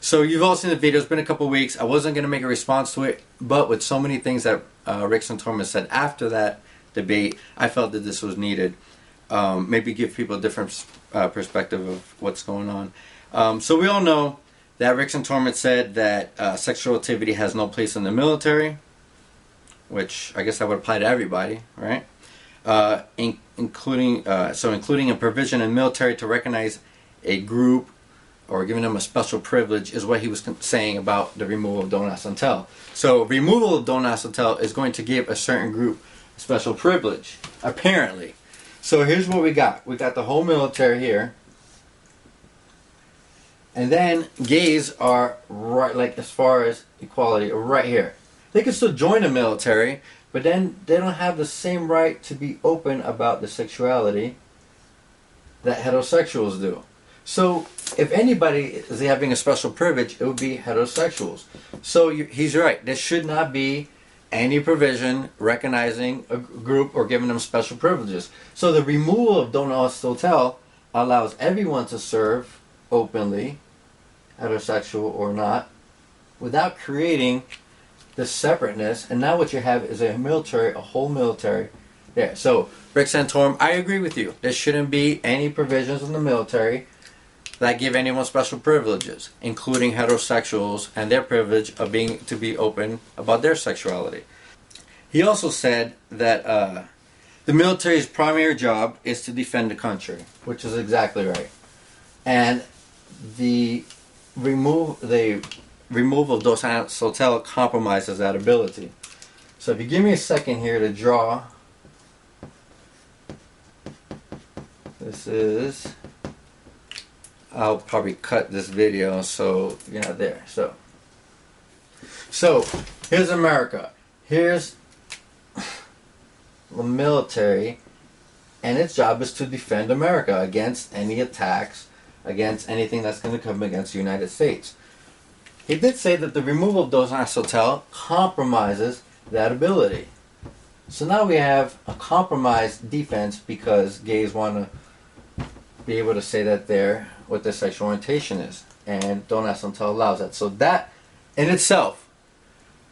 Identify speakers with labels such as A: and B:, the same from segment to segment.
A: So you've all seen the video. It's been a couple weeks. I wasn't going to make a response to it, but with so many things that Rick Santorum said after that debate, I felt that this was needed. Maybe give people a different perspective of what's going on. So we all know that Rick Santorum said that sexual activity has no place in the military, which I guess that would apply to everybody, right? Including a provision in military to recognize a group or giving them a special privilege is what he was saying about the removal of don't ask, don't tell. So removal of don't ask, don't tell is going to give a certain group a special privilege, apparently. So here's what we got. We got the whole military here. And then gays are right, like as far as equality, right here. They can still join the military, but then they don't have the same right to be open about the sexuality that heterosexuals do. So if anybody is having a special privilege, it would be heterosexuals. So he's right. There should not be any provision recognizing a group or giving them special privileges. So the removal of don't ask, don't tell allows everyone to serve openly, heterosexual or not, without creating the separateness. And now what you have is a military, a whole military there. So Rick Santorum, I agree with you. There shouldn't be any provisions in the military that give anyone special privileges, including heterosexuals and their privilege of being to be open about their sexuality. He also said that the military's primary job is to defend the country, which is exactly right. And the removal of dos hotel compromises that ability. So if you give me a second here to draw, this is, I'll probably cut this video so you're not there. So here's America. Here's the military, and its job is to defend America against any attacks, against anything that's going to come against the United States. He did say that the removal of dos hotel compromises that ability. So now we have a compromised defense because gays want to be able to say that they're what their sexual orientation is, and don't ask, don't tell allows that. So that in itself,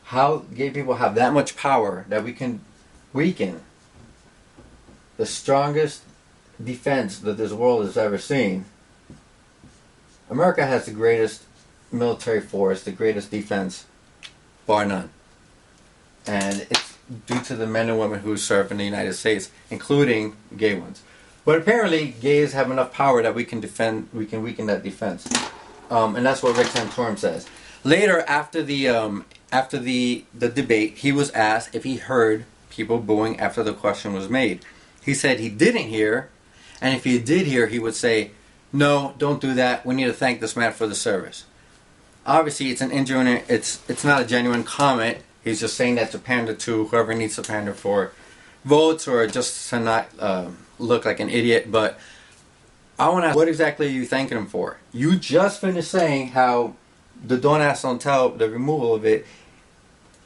A: how gay people have that much power that we can weaken the strongest defense that this world has ever seen. America has the greatest military force, the greatest defense, bar none. And it's due to the men and women who serve in the United States, including gay ones. But apparently, gays have enough power that we can weaken that defense, and that's what Rick Santorum says. Later, after the debate, he was asked if he heard people booing after the question was made. He said he didn't hear, and if he did hear, he would say, "No, don't do that. We need to thank this man for the service." Obviously, it's an ingenuine. It's not a genuine comment. He's just saying that to pander to whoever needs to pander for votes or just to not look like an idiot. But I want to ask, what exactly are you thanking him for? You just finished saying how the don't ask, don't tell, the removal of it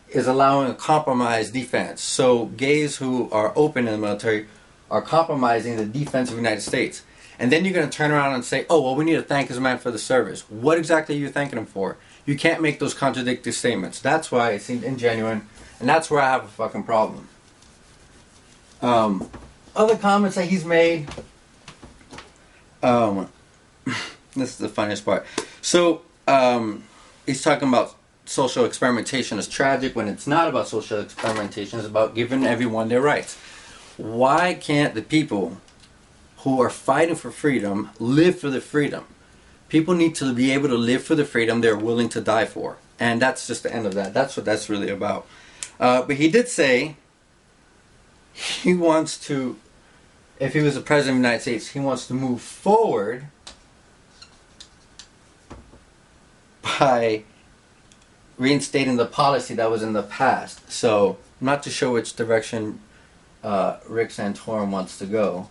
A: is allowing a compromised defense. So gays who are open in the military are compromising the defense of the United States. And then you're going to turn around and say, oh, well, we need to thank this man for the service. What exactly are you thanking him for? You can't make those contradictory statements. That's why it seemed ingenuine, and that's where I have a fucking problem. Other comments that he's made, this is the funniest part. So, he's talking about social experimentation is tragic when it's not about social experimentation, it's about giving everyone their rights. Why can't the people who are fighting for freedom live for the freedom? People need to be able to live for the freedom they're willing to die for. And that's just the end of that. That's what that's really about. But he did say he wants to, if he was the president of the United States, he wants to move forward by reinstating the policy that was in the past. So, I'm not too sure which direction Rick Santorum wants to go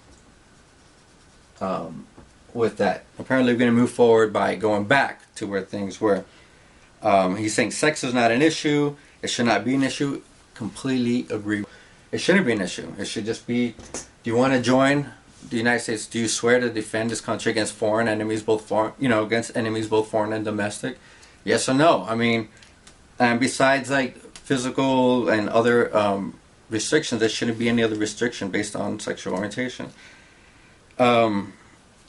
A: with that. Apparently we're going to move forward by going back to where things were. He's saying sex is not an issue. It should not be an issue. Completely agree. It shouldn't be an issue. It should just be, do you want to join the United States? Do you swear to defend this country against foreign enemies, against enemies both foreign and domestic? Yes or no? I mean, and besides like physical and other restrictions, there shouldn't be any other restriction based on sexual orientation.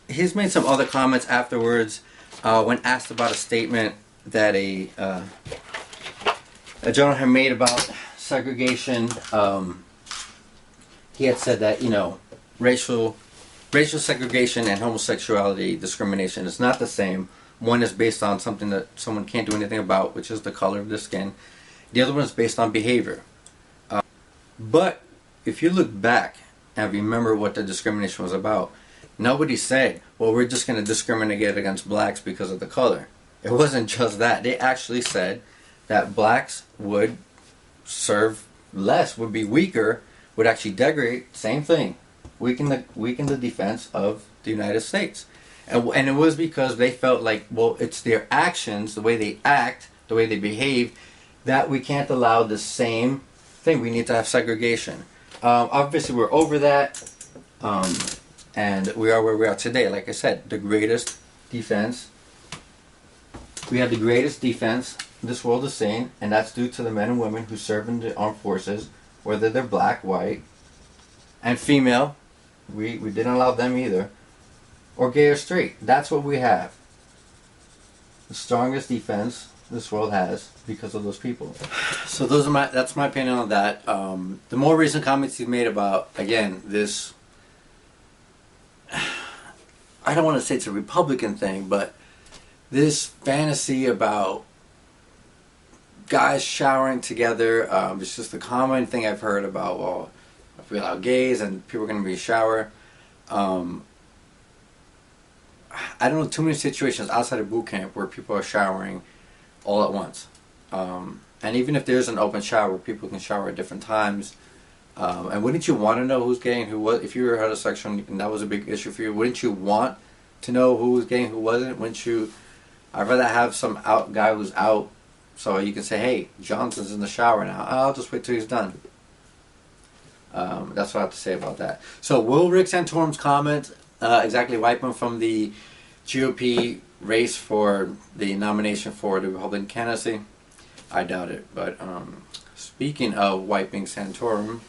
A: He's made some other comments afterwards when asked about a statement that a gentleman had made about segregation. He had said that, you know, racial segregation and homosexuality discrimination is not the same. One is based on something that someone can't do anything about, which is the color of their skin. The other one is based on behavior. But if you look back and remember what the discrimination was about, nobody said, well, we're just going to discriminate against blacks because of the color. It wasn't just that. They actually said that blacks would serve less, would be weaker, would actually degrade, same thing, weaken the defense of the United States. And it was because they felt like, well, it's their actions, the way they act, the way they behave, that we can't allow the same thing. We need to have segregation. Obviously, we're over that, and we are where we are today. Like I said, the greatest defense. We have the greatest defense this world is seeing, and that's due to the men and women who serve in the armed forces, whether they're black, white, and female. We didn't allow them either, or gay or straight. That's what we have. The strongest defense this world has because of those people. So that's my opinion on that. The more recent comments he's made about, again, this, I don't want to say it's a Republican thing, but this fantasy about guys showering together, it's just a common thing I've heard about, well, if we allow gays and people are going to be shower. I don't know too many situations outside of boot camp where people are showering all at once. And even if there's an open shower, people can shower at different times. And wouldn't you want to know who's gay and who was? If you were heterosexual and that was a big issue for you, wouldn't you want to know who was gay and who wasn't? Wouldn't you? I'd rather have some guy who's out, so you can say, "Hey, Johnson's in the shower now. I'll just wait till he's done." That's what I have to say about that. So, will Rick Santorum's comment exactly wipe him from the GOP race for the nomination for the Republican candidacy? I doubt it. But speaking of wiping Santorum,